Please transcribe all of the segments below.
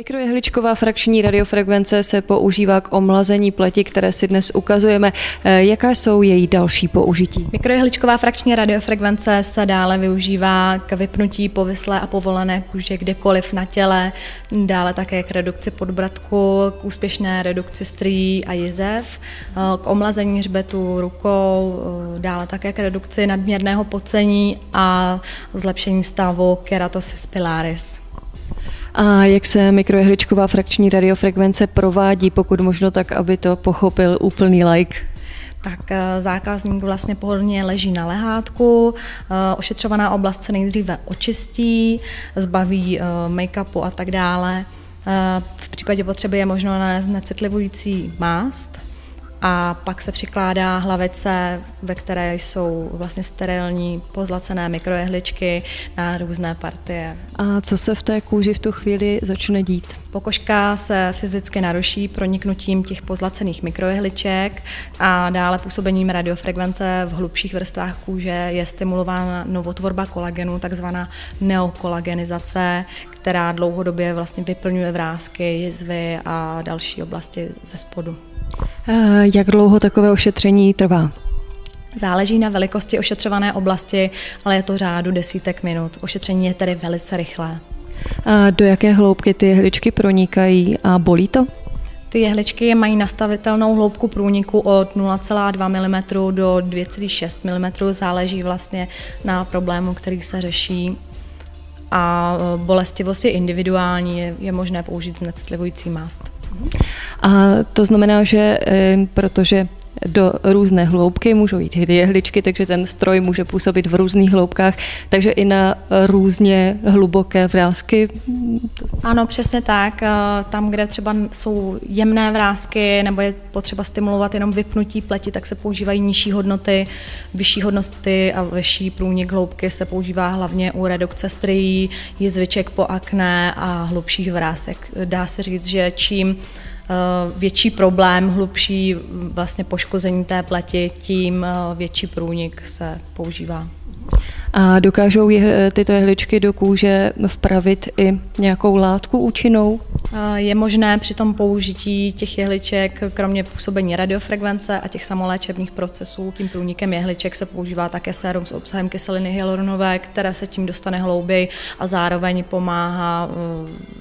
Mikrojehličková frakční radiofrekvence se používá k omlazení pleti, které si dnes ukazujeme. Jaká jsou její další použití? Mikrojehličková frakční radiofrekvence se dále využívá k vypnutí povislé a povolené kůže kdekoliv na těle, dále také k redukci podbradku, k úspěšné redukci strýí a jizev, k omlazení hřbetu rukou, dále také k redukci nadměrného pocení a zlepšení stavu keratosis pilaris. A jak se mikrojehličková frakční radiofrekvence provádí, pokud možno tak, aby to pochopil úplný laik? Tak zákazník vlastně pohodlně leží na lehátku, ošetřovaná oblast se nejdříve očistí, zbaví make-upu a tak dále. V případě potřeby je možno nanést necitlivující mást a pak se přikládá hlavice, ve které jsou vlastně sterilní pozlacené mikrojehličky na různé partie. A co se v té kůži v tu chvíli začne dít? Pokožka se fyzicky naruší proniknutím těch pozlacených mikrojehliček a dále působením radiofrekvence v hlubších vrstvách kůže je stimulována novotvorba kolagenu, takzvaná neokolagenizace, která dlouhodobě vlastně vyplňuje vrásky, jizvy a další oblasti ze spodu. Jak dlouho takové ošetření trvá? Záleží na velikosti ošetřované oblasti, ale je to řádu desítek minut. Ošetření je tedy velice rychlé. A do jaké hloubky ty jehličky pronikají a bolí to? Ty jehličky mají nastavitelnou hloubku průniku od 0,2 mm do 2,6 mm, záleží vlastně na problému, který se řeší. A bolestivost je individuální, je možné použít necitlivující mást. A to znamená, že protože do různé hloubky můžou jít jehličky, takže ten stroj může působit v různých hloubkách, takže i na různě hluboké vrásky. Ano, přesně tak. Tam, kde třeba jsou jemné vrásky nebo je potřeba stimulovat jenom vypnutí pleti, tak se používají nižší hodnoty, vyšší hodnoty a vyšší průnik hloubky se používá hlavně u redukce strií, jizviček po akné a hlubších vrásek. Dá se říct, že čím větší problém, hlubší vlastně poškození té pleti, tím větší průnik se používá. A dokážou tyto jehličky do kůže vpravit i nějakou látku účinnou? Je možné při tom použití těch jehliček, kromě působení radiofrekvence a těch samoléčebných procesů, tím průnikem jehliček se používá také sérum s obsahem kyseliny hyaluronové, které se tím dostane hlouběji a zároveň pomáhá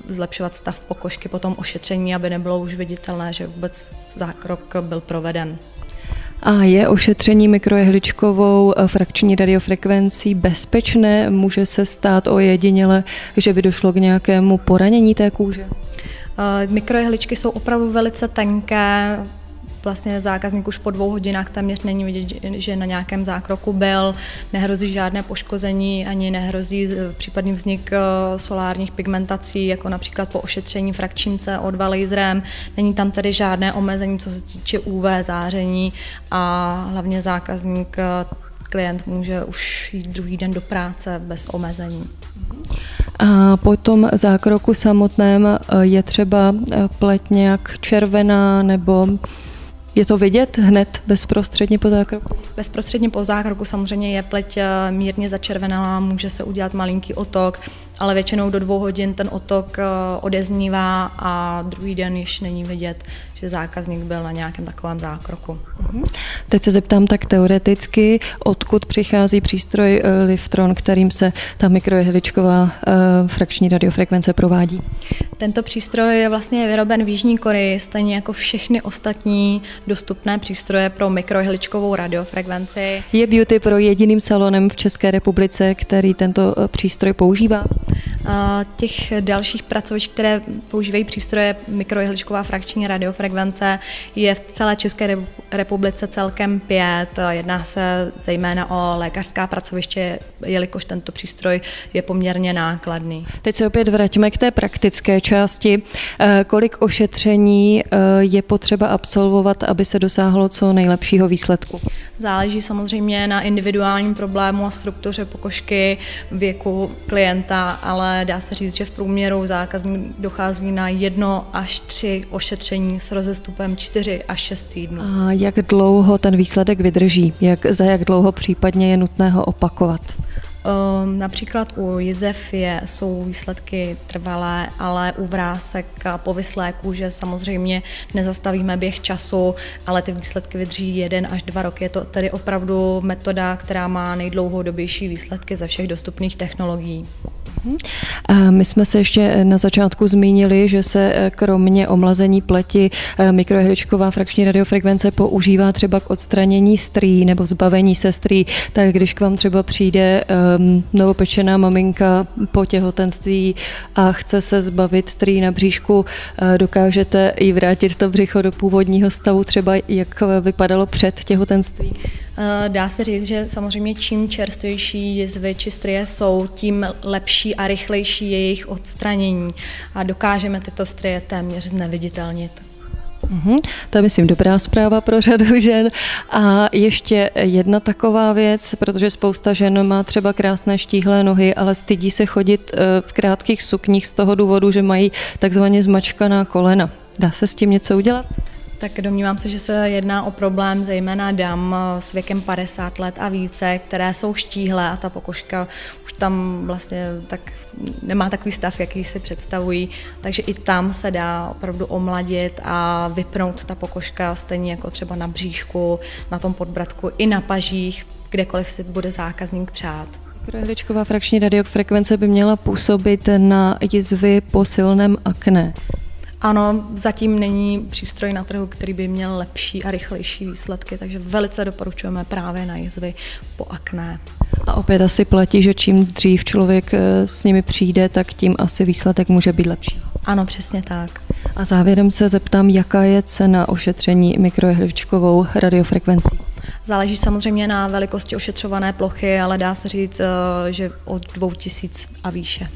zlepšovat stav pokožky po tom ošetření, aby nebylo už viditelné, že vůbec zákrok byl proveden. A je ošetření mikrojehličkovou frakční radiofrekvencí bezpečné? Může se stát ojediněle, že by došlo k nějakému poranění té kůže? Mikrojehličky jsou opravdu velice tenké. Vlastně zákazník už po 2 hodinách téměř není vidět, že na nějakém zákroku byl, nehrozí žádné poškození, ani nehrozí případný vznik solárních pigmentací, jako například po ošetření frakčním CO2 laserem. Není tam tedy žádné omezení, co se týče UV záření a hlavně zákazník, klient může už jít druhý den do práce bez omezení. A po tom zákroku samotném je třeba pleť nějak červená nebo je to vidět hned bezprostředně po zákroku? Bezprostředně po zákroku samozřejmě je pleť mírně začervenalá, může se udělat malinký otok, ale většinou do 2 hodin ten otok odeznívá a druhý den již není vidět, že zákazník byl na nějakém takovém zákroku. Teď se zeptám tak teoreticky, odkud přichází přístroj Liftron, kterým se ta mikrojehličková frakční radiofrekvence provádí? Tento přístroj je vlastně vyroben v Jižní Koreji, stejně jako všechny ostatní dostupné přístroje pro mikrojehličkovou radiofrekvenci. Je Beauty Pro jediným salonem v České republice, který tento přístroj používá? Těch dalších pracovišť, které používají přístroje mikrojehličková frakční radiofrekvence, je v celé České republice celkem 5. Jedná se zejména o lékařská pracoviště, jelikož tento přístroj je poměrně nákladný. Teď se opět vraťme k té praktické části. Kolik ošetření je potřeba absolvovat, aby se dosáhlo co nejlepšího výsledku? Záleží samozřejmě na individuálním problému a struktuře pokožky, věku klienta, ale dá se říct, že v průměru zákazník dochází na 1 až 3 ošetření s rozestupem 4 až 6 týdnů. A jak dlouho ten výsledek vydrží? Za jak dlouho případně je nutné ho opakovat? Například u jizev jsou výsledky trvalé, ale u vrásek a povislé kůže samozřejmě nezastavíme běh času, ale ty výsledky vydrží 1 až 2 roky. Je to tedy opravdu metoda, která má nejdlouhodobější výsledky ze všech dostupných technologií. My jsme se ještě na začátku zmínili, že se kromě omlazení pleti mikrojehličková frakční radiofrekvence používá třeba k odstranění strý nebo zbavení se strý. Tak když k vám třeba přijde novopečená maminka po těhotenství a chce se zbavit strý na bříšku, dokážete jí vrátit to břicho do původního stavu, třeba jak vypadalo před těhotenstvím? Dá se říct, že samozřejmě čím čerstvější jizvy či strie jsou, tím lepší a rychlejší je jejich odstranění a dokážeme tyto strie téměř zneviditelnit. To je, myslím, dobrá zpráva pro řadu žen. A ještě jedna taková věc, protože spousta žen má třeba krásné štíhlé nohy, ale stydí se chodit v krátkých sukních z toho důvodu, že mají takzvaně zmačkaná kolena. Dá se s tím něco udělat? Tak domnívám se, že se jedná o problém zejména dam s věkem 50 let a více, které jsou štíhlé a ta pokožka už tam vlastně tak nemá takový stav, jaký si představují. Takže i tam se dá opravdu omladit a vypnout ta pokožka, stejně jako třeba na bříšku, na tom podbradku i na pažích, kdekoliv si bude zákazník přát. Mikrojehličková frakční radiofrekvence by měla působit na jizvy po silném akné. Ano, zatím není přístroj na trhu, který by měl lepší a rychlejší výsledky, takže velice doporučujeme právě na jizvy po akné. A opět asi platí, že čím dřív člověk s nimi přijde, tak tím asi výsledek může být lepší. Ano, přesně tak. A závěrem se zeptám, jaká je cena ošetření mikrojehličkovou radiofrekvencí? Záleží samozřejmě na velikosti ošetřované plochy, ale dá se říct, že od 2000 a výše.